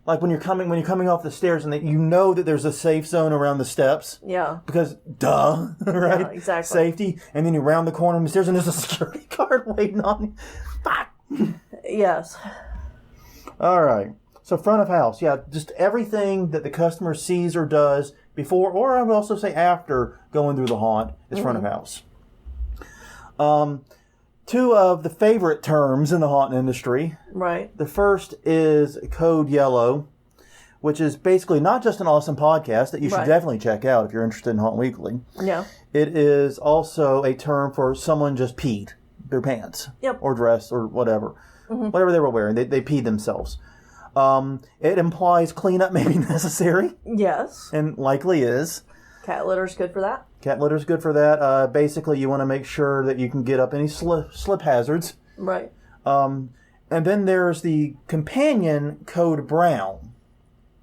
Like when you're coming off the stairs and you know that there's a safe zone around the steps. Yeah. Because, duh, right? Yeah, exactly. Safety. And then you round the corner on the stairs and there's a security guard waiting on you. Fuck. Yes. All right. So front of house, yeah, just everything that the customer sees or does before, or I would also say after going through the haunt, is front of house. Two of the favorite terms in the haunt industry. Right. The first is Code Yellow, which is basically not just an awesome podcast that you should definitely check out if you're interested in Haunt Weekly. Yeah. It is also a term for someone just peed their pants. Yep. Or dress or whatever. Mm-hmm. Whatever they were wearing. They peed themselves. It implies cleanup may be necessary. Yes. And likely is. Cat litter's good for that. Cat litter's good for that. Basically, you want to make sure that you can get up any slip hazards. Right. And then there's the companion code brown.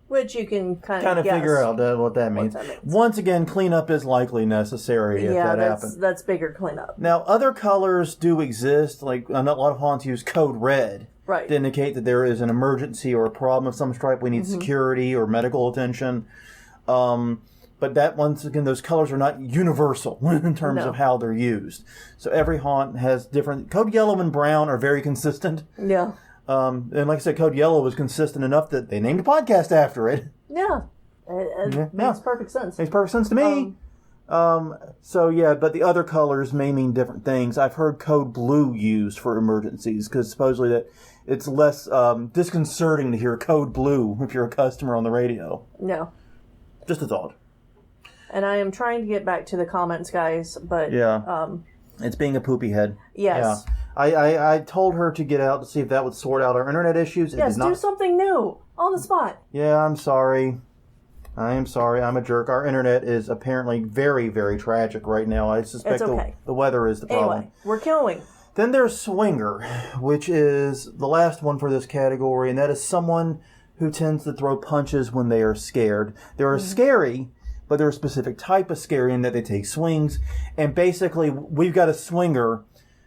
Which you can kind Kind of of figure out what that means. Once again, cleanup is likely necessary if that happens. That's bigger cleanup. Now, other colors do exist. Like, a lot of haunts use code red to indicate that there is an emergency or a problem of some stripe. We need security or medical attention. But that, once again, those colors are not universal in terms of how they're used. So every haunt has different... Code yellow and brown are very consistent. Yeah. And like I said, code yellow was consistent enough that they named a podcast after it. Yeah. It makes perfect sense. Makes perfect sense to me. But the other colors may mean different things. I've heard code blue used for emergencies because supposedly that it's less disconcerting to hear code blue if you're a customer on the radio. No. Just a thought. And I am trying to get back to the comments, guys, but... it's being a poopy head. Yes. Yeah. I told her to get out to see if that would sort out our internet issues. Yes, do something new. On the spot. Yeah, I'm sorry. I am sorry. I'm a jerk. Our internet is apparently very, very tragic right now. I suspect the weather is the problem. Anyway, we're going. Then there's swinger, which is the last one for this category, and that is someone who tends to throw punches when they are scared. They are scary, but they're a specific type of scary in that they take swings. And basically, we've got a swinger.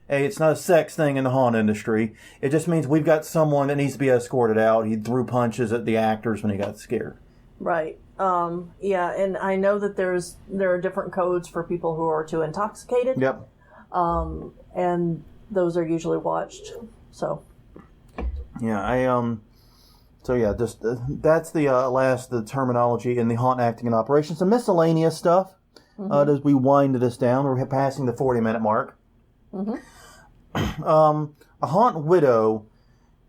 Hey, it's not a sex thing in the haunt industry. It just means we've got someone that needs to be escorted out. He threw punches at the actors when he got scared. Right. And I know that there are different codes for people who are too intoxicated. Yep. And those are usually watched. So. Yeah, that's the terminology in the haunt acting and operations. Some miscellaneous stuff as we wind this down. We're passing the 40-minute mark. A haunt widow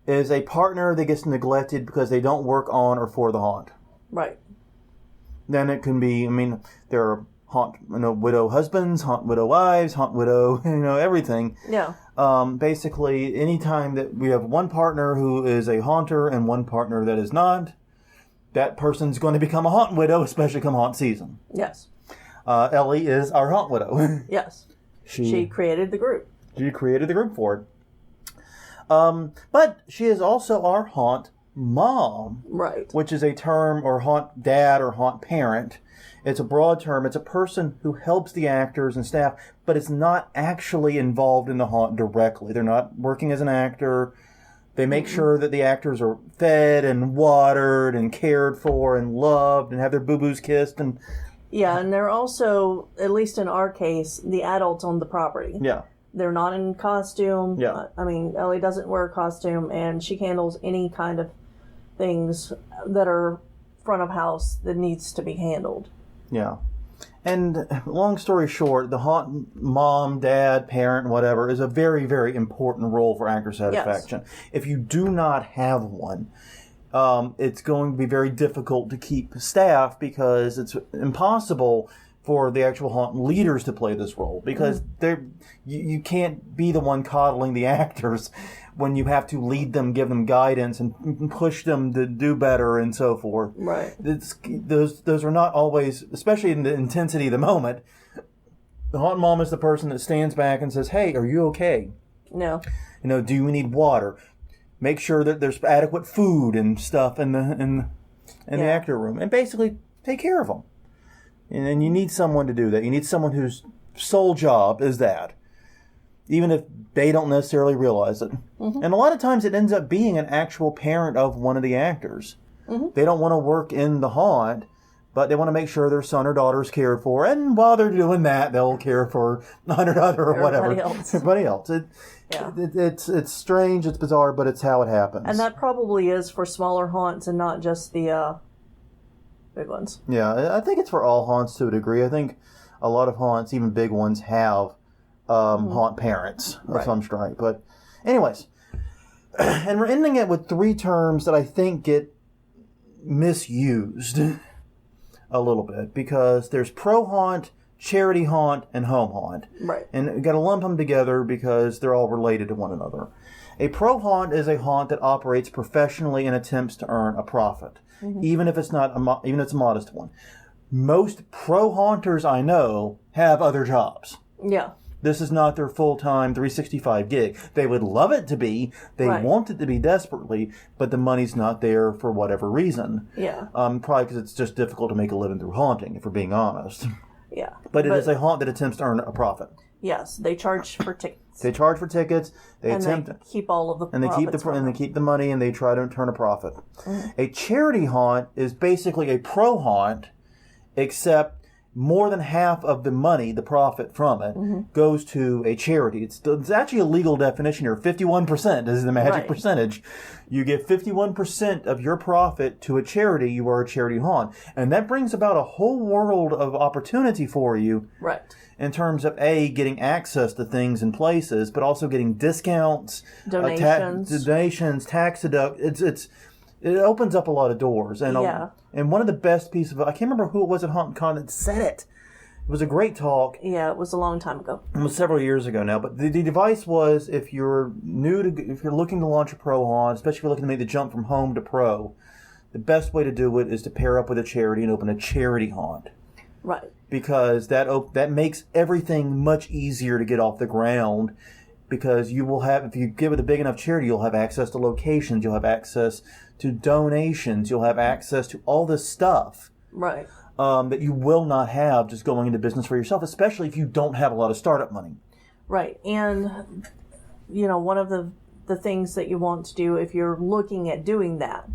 is a partner that gets neglected because they don't work on or for the haunt. Right. Then it can be, there are haunt widow husbands, haunt widow wives, haunt widow, everything. Yeah. Basically, anytime that we have one partner who is a haunter and one partner that is not, that person's going to become a haunt widow, especially come haunt season. Yes. Ellie is our haunt widow. Yes. She created the group. She created the group for it. But she is also our haunt mom. Right. Which is a term, or haunt dad or haunt parent. It's a broad term. It's a person who helps the actors and staff, but it's not actually involved in the haunt directly. They're not working as an actor. They make sure that the actors are fed and watered and cared for and loved and have their boo-boos kissed. And they're also, at least in our case, the adults on the property. Yeah. They're not in costume. Yeah. Ellie doesn't wear a costume, and she handles any kind of things that are front of house that needs to be handled. Yeah. And long story short, the haunt mom, dad, parent, whatever, is a very, very important role for actor satisfaction. Yes. If you do not have one, it's going to be very difficult to keep staff because it's impossible for the actual haunt leaders to play this role because you can't be the one coddling the actors when you have to lead them, give them guidance, and push them to do better and so forth. Right. Those are not always, especially in the intensity of the moment. The haunt mom is the person that stands back and says, "Hey, are you okay? No. Do you need water? Make sure that there's adequate food and stuff in the actor room, and basically take care of them." And you need someone to do that. You need someone whose sole job is that, even if they don't necessarily realize it. Mm-hmm. And a lot of times it ends up being an actual parent of one of the actors. Mm-hmm. They don't want to work in the haunt, but they want to make sure their son or daughter is cared for. And while they're doing that, they'll care for 100 other or whatever. Everybody else. It's strange, it's bizarre, but it's how it happens. And that probably is for smaller haunts and not just the big ones. Yeah, I think it's for all haunts to a degree. I think a lot of haunts, even big ones, have haunt parents of some stripe. But anyways, and we're ending it with 3 terms that I think get misused a little bit because there's pro haunt, charity haunt, and home haunt. Right. And we've got to lump them together because they're all related to one another. A pro haunt is a haunt that operates professionally and attempts to earn a profit, even if it's even if it's a modest one. Most pro haunters I know have other jobs. Yeah. This is not their full-time 365 gig. They would love it to be. They want it to be desperately, but the money's not there for whatever reason. Yeah. Probably because it's just difficult to make a living through haunting, if we're being honest. Yeah. But it is a haunt that attempts to earn a profit. Yes, they charge for tickets. They charge for tickets. They keep all of the and they keep the money, and they try to turn a profit. Mm-hmm. A charity haunt is basically a pro haunt, except more than half of the money, the profit from it, goes to a charity. It's actually a legal definition here. 51% is the magic percentage. You give 51% of your profit to a charity, you are a charity haunt. And that brings about a whole world of opportunity for you. Right. In terms of, A, getting access to things and places, but also getting discounts, donations, tax deductions. It opens up a lot of doors. And and one of the best pieces of, I can't remember who it was at HauntCon that said it. It was a great talk. Yeah, it was a long time ago. It was several years ago now. But the device was, if you're looking to launch a pro haunt, especially if you're looking to make the jump from home to pro, the best way to do it is to pair up with a charity and open a charity haunt. Right. Because that makes everything much easier to get off the ground. Because you will have, if you give it a big enough charity, you'll have access to locations, you'll have access to donations, you'll have access to all this stuff. Right. That you will not have just going into business for yourself, especially if you don't have a lot of startup money. Right. And, one of the things that you want to do if you're looking at doing that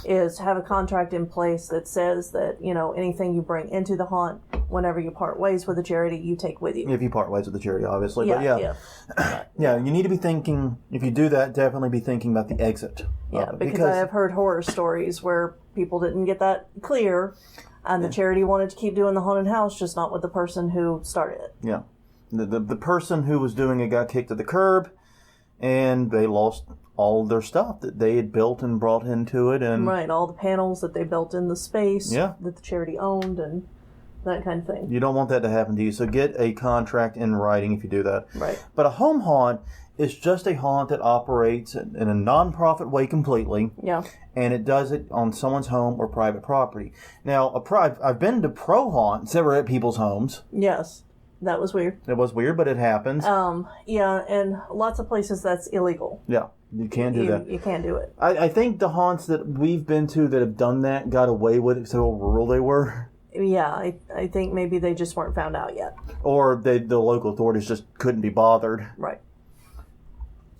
is have a contract in place that says that, anything you bring into the haunt, whenever you part ways with a charity, you take with you. If you part ways with the charity, obviously. Yeah, but you need to be thinking, if you do that, definitely be thinking about the exit. Yeah, because I have heard horror stories where people didn't get that clear, and the charity wanted to keep doing the haunted house, just not with the person who started it. Yeah. The person who was doing it got kicked to the curb, and they lost all their stuff that they had built and brought into it. And right, all the panels that they built in the space that the charity owned and that kind of thing. You don't want that to happen to you, so get a contract in writing if you do that. Right. But a home haunt is just a haunt that operates in a non-profit way completely. Yeah. And it does it on someone's home or private property. Now, I've been to pro haunts that were at people's homes. Yes. That was weird. It was weird, but it happens. Yeah, and lots of places that's illegal. Yeah, you can't do that. You can't do it. I think the haunts that we've been to that have done that got away with it because of how rural they were. Yeah, I think maybe they just weren't found out yet. Or the local authorities just couldn't be bothered. Right.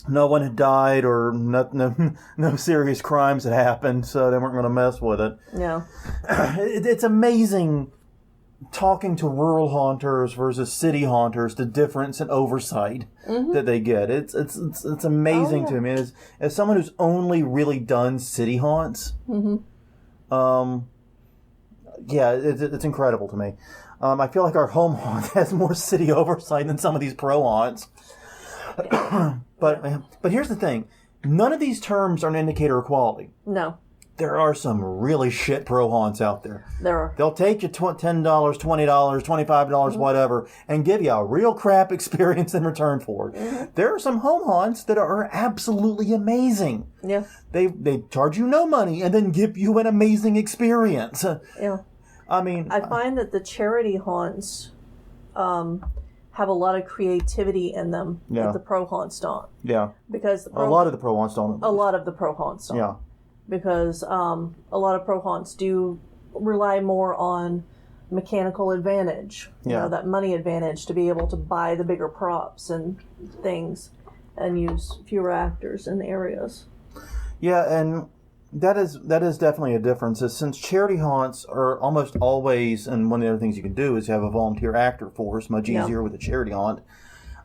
No one had died or no serious crimes had happened, so they weren't going to mess with it. Yeah. It's amazing talking to rural haunters versus city haunters, the difference in oversight that they get. It's amazing to me. As someone who's only really done city haunts, it's incredible to me. I feel like our home haunt has more city oversight than some of these pro haunts. But here's the thing. None of these terms are an indicator of quality. No. There are some really shit pro haunts out there. There are. They'll take you $10, $20, $25, whatever, and give you a real crap experience in return for it. There are some home haunts that are absolutely amazing. Yeah. They charge you no money and then give you an amazing experience. Yeah. I mean, I find that the charity haunts have a lot of creativity in them that the pro haunts don't. Yeah. Because a lot of the pro haunts don't. A lot of the pro haunts don't. Yeah. Because a lot of pro haunts do rely more on mechanical advantage, that money advantage to be able to buy the bigger props and things and use fewer actors in the areas. Yeah, and that is definitely a difference. Since charity haunts are almost always, and one of the other things you can do is have a volunteer actor force, much easier with a charity haunt.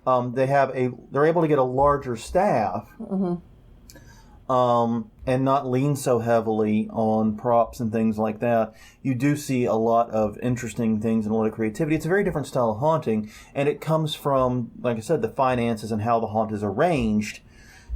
They're able to get a larger staff. And not lean so heavily on props and things like that. You do see a lot of interesting things and a lot of creativity. It's a very different style of haunting, and it comes from, like I said, the finances and how the haunt is arranged,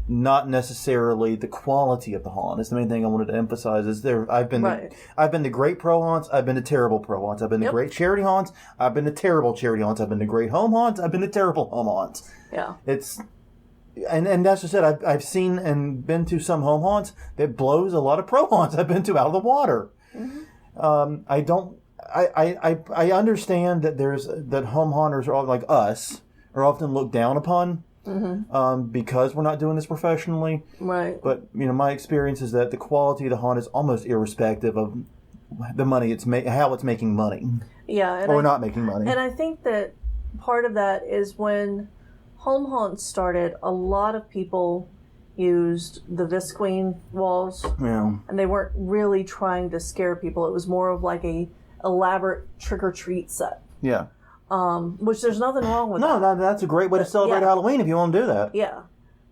not necessarily the quality of the haunt. It's the main thing I wanted to emphasize. I've been to great pro haunts. I've been to terrible pro haunts. I've been to great charity haunts. I've been to terrible charity haunts. I've been to great home haunts. I've been to terrible home haunts. Yeah, And that's just it. I've seen and been to some home haunts that blows a lot of pro haunts I've been to out of the water. I understand that that home haunters are all like us, are often looked down upon because we're not doing this professionally. Right. But, my experience is that the quality of the haunt is almost irrespective of the money how it's making money. Yeah. Or not making money. And I think that part of that is when home haunts started, a lot of people used the Visqueen walls. Yeah. And they weren't really trying to scare people. It was more of like a elaborate trick-or-treat set. Yeah. Which there's nothing wrong with that. No, that's a great way to celebrate Halloween if you want to do that. Yeah.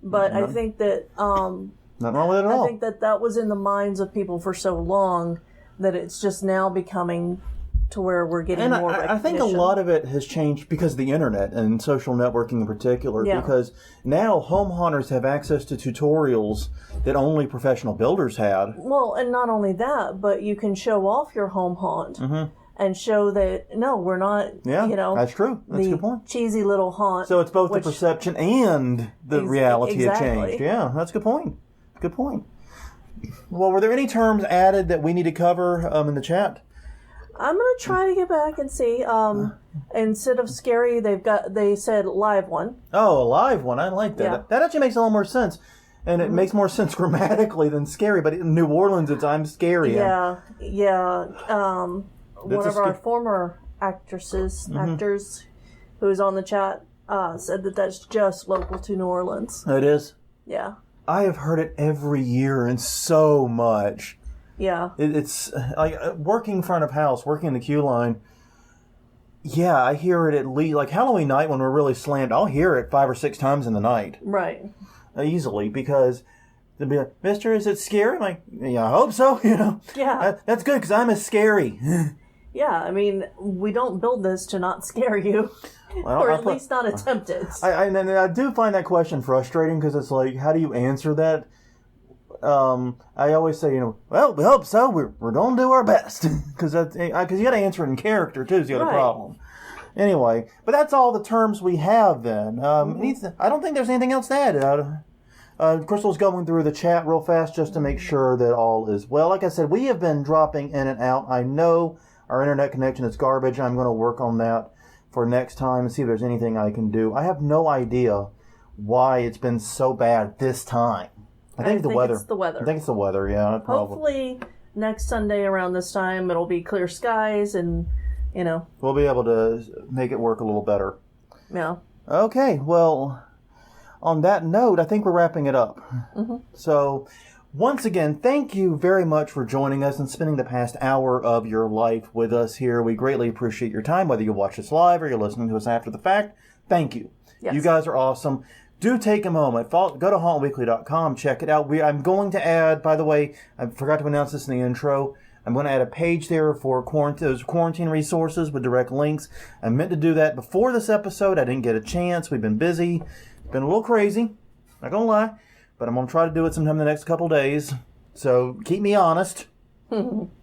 But I think that... nothing wrong with it at all. I think that was in the minds of people for so long that it's just now becoming to where we're getting more recognition. I think a lot of it has changed because of the internet and social networking in particular. Yeah. Because now home haunters have access to tutorials that only professional builders had. Well, and not only that, but you can show off your home haunt and show that, no, we're not, Yeah, that's true. That's a good point. Cheesy little haunt. So it's both the perception and the reality have changed. Yeah, that's a good point. Good point. Well, were there any terms added that we need to cover in the chat? I'm going to try to get back and see. Instead of scary, they said live one. Oh, a live one. I like that. Yeah. That actually makes a lot more sense. And it makes more sense grammatically than scary. But in New Orleans, I'm scary. Yeah. One of our former actors who's on the chat said that that's just local to New Orleans. It is. Yeah. I have heard it every year and so much. Yeah. It's like working in front of house, working in the queue line. Yeah, I hear it at least, like Halloween night when we're really slammed, I'll hear it 5 or 6 times in the night. Right. Easily, because they'll be like, Mister, is it scary? I'm like, yeah, I hope so, Yeah. That's good, because I'm as scary. Yeah, I mean, we don't build this to not scare you. Well, or at least not attempt it. I do find that question frustrating, because it's like, how do you answer that? I always say, well, we hope so. We're going to do our best. Because you got to answer it in character, too, is the other problem. Anyway, but that's all the terms we have then. I don't think there's anything else to add. Crystal's going through the chat real fast just to make sure that all is well. Like I said, we have been dropping in and out. I know our internet connection is garbage. I'm going to work on that for next time and see if there's anything I can do. I have no idea why it's been so bad this time. I think the weather. It's the weather. I think it's the weather, yeah. Hopefully next Sunday around this time it'll be clear skies and, we'll be able to make it work a little better. Yeah. Okay, well, on that note, I think we're wrapping it up. Mm-hmm. So, once again, thank you very much for joining us and spending the past hour of your life with us here. We greatly appreciate your time, whether you watch us live or you're listening to us after the fact. Thank you. Yes. You guys are awesome. Do take a moment. Go to hauntweekly.com. Check it out. I'm going to add, by the way, I forgot to announce this in the intro, I'm going to add a page there for those quarantine resources with direct links. I meant to do that before this episode. I didn't get a chance. We've been busy. Been a little crazy. Not going to lie. But I'm going to try to do it sometime in the next couple days. So keep me honest.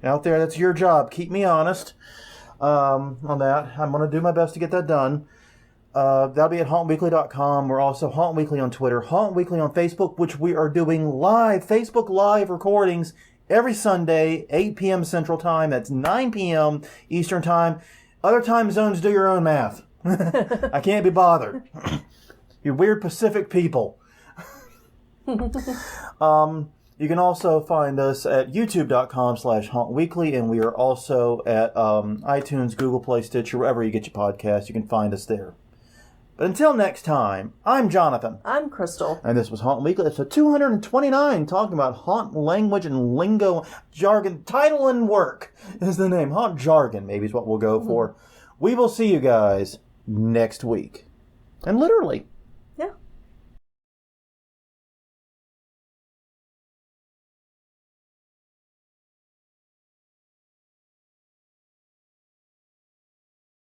Out there, that's your job. Keep me honest on that. I'm going to do my best to get that done. That'll be at hauntweekly.com. We're also Haunt Weekly on Twitter, Haunt Weekly on Facebook, which we are doing live, Facebook Live recordings every Sunday, 8 p.m. Central Time. That's 9 p.m. Eastern Time. Other time zones, do your own math. I can't be bothered. You weird Pacific people. You can also find us at youtube.com/hauntweekly, and we are also at iTunes, Google Play, Stitcher, wherever you get your podcasts. You can find us there. But until next time, I'm Jonathan. I'm Crystal. And this was Haunt Weekly. It's 229, talking about haunt language and lingo, jargon, title and work is the name. Haunt jargon, maybe, is what we'll go for. We will see you guys next week. And literally.